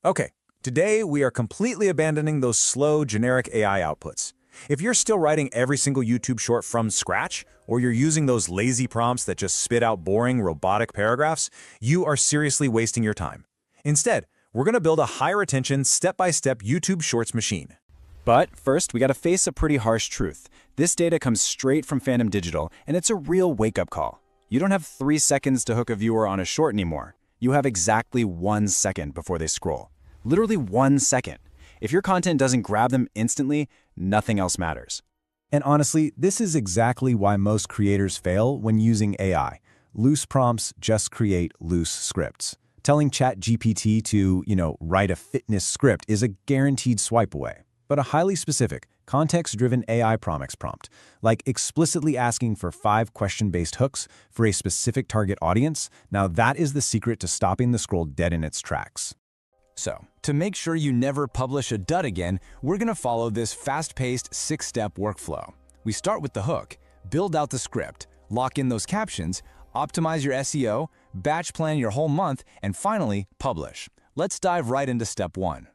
Okay, today we are completely abandoning those slow, generic AI outputs. If you're still writing every single YouTube short from scratch, or you're using those lazy prompts that just spit out boring, robotic paragraphs, you are seriously wasting your time. Instead, we're going to build a high-retention, step-by-step YouTube Shorts machine. But first, we gotta face a pretty harsh truth. This data comes straight from Phantom Digital, and it's a real wake-up call. You don't have 3 seconds to hook a viewer on a short anymore. You have exactly 1 second before they scroll. Literally 1 second. If your content doesn't grab them instantly, nothing else matters. And honestly, this is exactly why most creators fail when using AI. Loose prompts just create loose scripts. Telling ChatGPT to, write a fitness script is a guaranteed swipe away. But a highly specific, context-driven AI prompt, like explicitly asking for 5 question-based hooks for a specific target audience, now that is the secret to stopping the scroll dead in its tracks. So, to make sure you never publish a dud again, we're gonna follow this fast-paced 6-step workflow. We start with the hook, build out the script, lock in those captions, optimize your SEO, batch plan your whole month, and finally, publish. Let's dive right into step 1.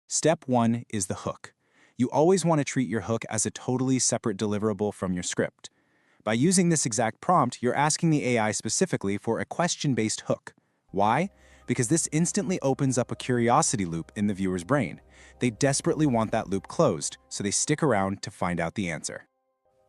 Step 1 is the hook. You always want to treat your hook as a totally separate deliverable from your script. By using this exact prompt, you're asking the AI specifically for a question-based hook. Why? Because this instantly opens up a curiosity loop in the viewer's brain. They desperately want that loop closed, so they stick around to find out the answer.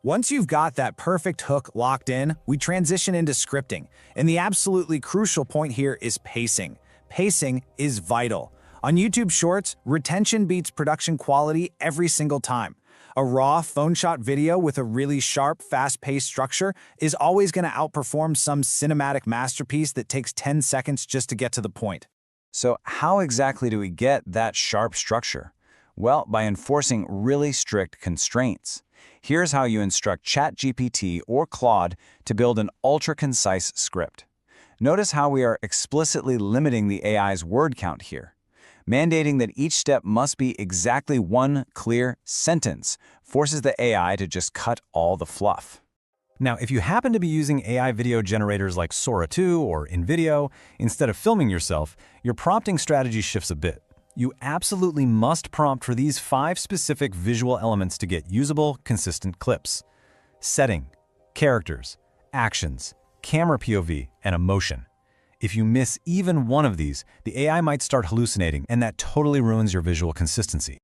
Once you've got that perfect hook locked in, we transition into scripting. And the absolutely crucial point here is pacing. Pacing is vital. On YouTube Shorts, retention beats production quality every single time. A raw, phone-shot video with a really sharp, fast-paced structure is always going to outperform some cinematic masterpiece that takes 10 seconds just to get to the point. So how exactly do we get that sharp structure? Well, by enforcing really strict constraints. Here's how you instruct ChatGPT or Claude to build an ultra-concise script. Notice how we are explicitly limiting the AI's word count here. Mandating that each step must be exactly one clear sentence forces the AI to just cut all the fluff. Now, if you happen to be using AI video generators like Sora 2 or InVideo, instead of filming yourself, your prompting strategy shifts a bit. You absolutely must prompt for these 5 specific visual elements to get usable, consistent clips. Setting, characters, actions, camera POV, and emotion. If you miss even one of these, the AI might start hallucinating, and that totally ruins your visual consistency.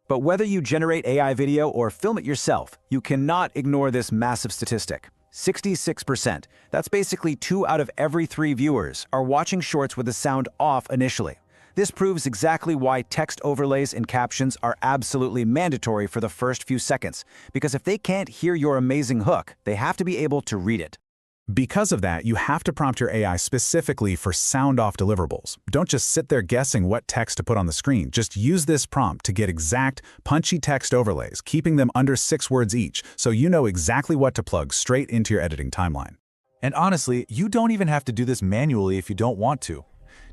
But whether you generate AI video or film it yourself, you cannot ignore this massive statistic. 66%, that's basically 2 out of every 3 viewers, are watching shorts with the sound off initially. This proves exactly why text overlays and captions are absolutely mandatory for the first few seconds, because if they can't hear your amazing hook, they have to be able to read it. Because of that, you have to prompt your AI specifically for sound-off deliverables. Don't just sit there guessing what text to put on the screen. Just use this prompt to get exact, punchy text overlays, keeping them under 6 words each, so you know exactly what to plug straight into your editing timeline. And honestly, you don't even have to do this manually if you don't want to.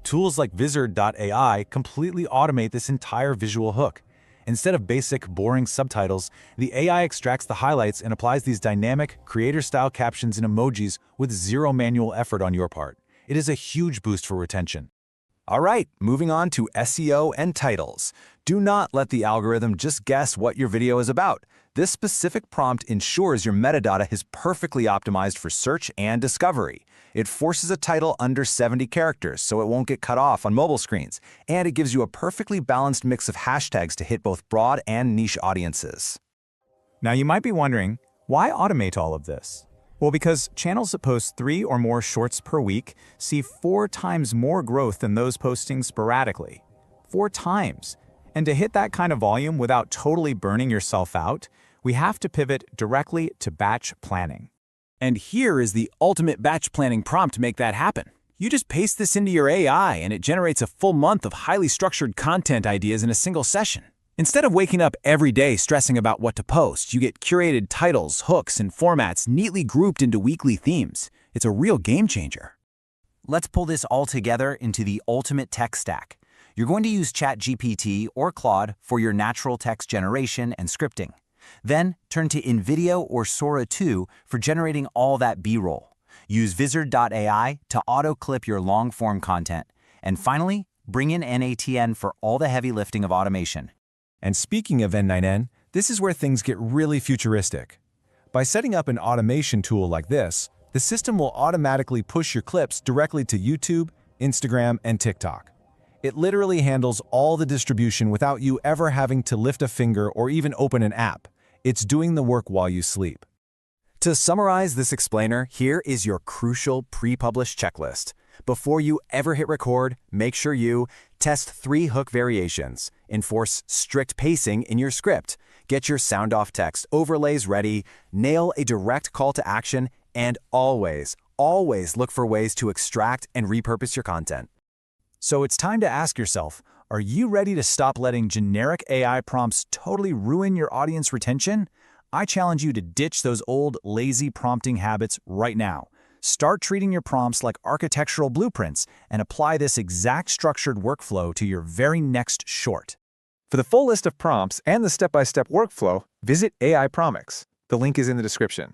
Tools like Wizard.ai completely automate this entire visual hook. Instead of basic, boring subtitles, the AI extracts the highlights and applies these dynamic, creator-style captions and emojis with 0 manual effort on your part. It is a huge boost for retention. All right, moving on to SEO and titles. Do not let the algorithm just guess what your video is about. This specific prompt ensures your metadata is perfectly optimized for search and discovery. It forces a title under 70 characters so it won't get cut off on mobile screens, and it gives you a perfectly balanced mix of hashtags to hit both broad and niche audiences. Now you might be wondering, why automate all of this? Well, because channels that post 3 or more shorts per week see 4 times more growth than those posting sporadically. 4 times. And to hit that kind of volume without totally burning yourself out, we have to pivot directly to batch planning. And here is the ultimate batch planning prompt to make that happen. You just paste this into your AI and it generates a full month of highly structured content ideas in a single session. Instead of waking up every day stressing about what to post, you get curated titles, hooks, and formats neatly grouped into weekly themes. It's a real game changer. Let's pull this all together into the ultimate tech stack. You're going to use ChatGPT or Claude for your natural text generation and scripting. Then turn to InVideo or Sora 2 for generating all that B-roll. Use Wizard.ai to auto-clip your long-form content. And finally, Bring in NATN for all the heavy lifting of automation. And speaking of N9N, this is where things get really futuristic. By setting up an automation tool like this, the system will automatically push your clips directly to YouTube, Instagram, and TikTok. It literally handles all the distribution without you ever having to lift a finger or even open an app. It's doing the work while you sleep. To summarize this explainer, here is your crucial pre-published checklist. Before you ever hit record, make sure you test 3 hook variations, enforce strict pacing in your script, get your sound-off text overlays ready, nail a direct call to action, and always look for ways to extract and repurpose your content. So it's time to ask yourself, are you ready to stop letting generic AI prompts totally ruin your audience retention? I challenge you to ditch those old, lazy prompting habits right now. Start treating your prompts like architectural blueprints and apply this exact structured workflow to your very next short. For the full list of prompts and the step-by-step workflow, visit AI Promics. The link is in the description.